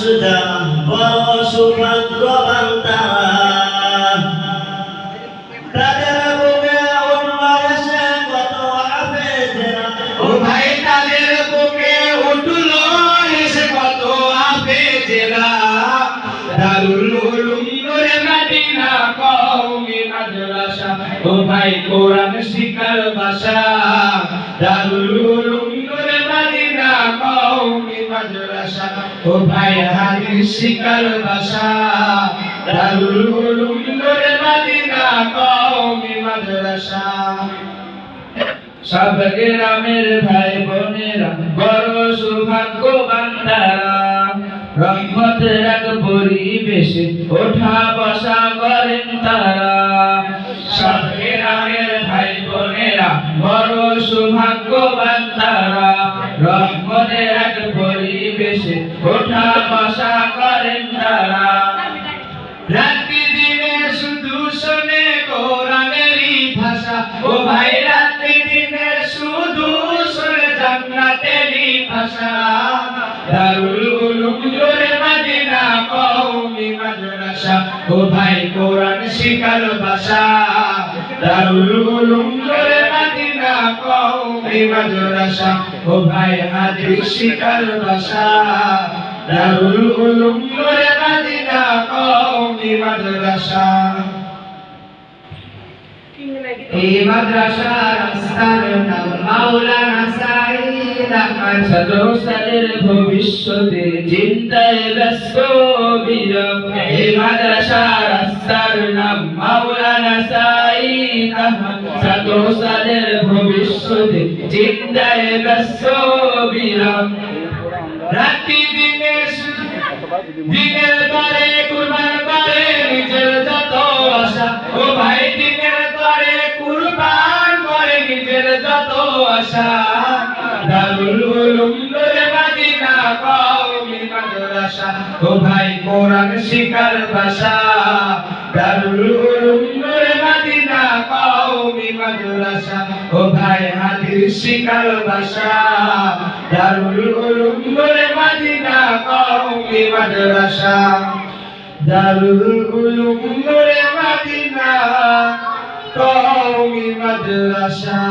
যারা বড় সৌভাগ্যবান তারা, তাদের বুকে উঠল এসে কত হাফেজেরা। ও ভাই তাদের বুকে উঠল এসে কত হাফেজেরা। দারুল উলুম নূরে মদিনা কওমি মাদ্রাসা, ও ভাই কোরআন শিখার ভাষা। দারুল উলুম নূরে মদিনা কওমি মাদ্রাসা, ও ভাই হাদিস শিখার ভাষা। দারুল উলুম নূরে মদিনা কওমি মাদ্রাসা। সব গ্রামের ভাই বোনেরা বড় সৌভাগ্যবান তারা, রহমতের এক পরিবেশে ওঠা বসা করেন তারা। সব গ্রামের ভাই বোনেরা বড় সৌভাগ্যবান তারা, রহমতের এক পরিবেশে ওঠা বসা করেন তারা। রাত্রি দিনে শুধু শোনে কোরআনেরই ভাষা, ও ভাই রাত্রি দিনে শুধু শোনে জান্নাতেরই ভাষা। দারুল উলুম নূরে মদিনা কওমি মাদ্রাসা, ও ভাই কোরআন শিখার ভাষা। দারুল উলুম নূরে মদিনা কওমি মাদ্রাসা, ও ভাই হাদিস শিখার ভাষা। দারুল উলুম নূরে মদিনা কওমি মাদ্রাসা। এই মাদ্রাসার আস্তার নাম মাওলানা সাঈদ আহমদ। ছাত্র-ছাত্রীদের ভবিষ্যতে চিন্তায় ব্যস্ত বিরম। এই মাদ্রাসার আস্তার নাম মাওলানা সাঈদ আহমদ। ছাত্র-ছাত্রীদের ভবিষ্যতে চিন্তায় ব্যস্ত বিরম। রাত্রি দিনে দিনের তরে কুরবান করে নিজের যত আশা, ও ভাই দিনের তরে কুরবান করে নিজের যত আশা। দারুল উলুম নূরে মদিনা কওমি মাদ্রাসা, ও ভাই কোরআন শিখার ভাষা। দারুল উলুম নূরে মদিনা কওমি মাদ্রাসা, ও ভাই হাদিস শিখার ভাষা। দারুল উলুম নূরে মদিনা কওমি মাদ্রাসা। দারুল উলুম নূরে মদিনা কওমি মাদ্রাসা।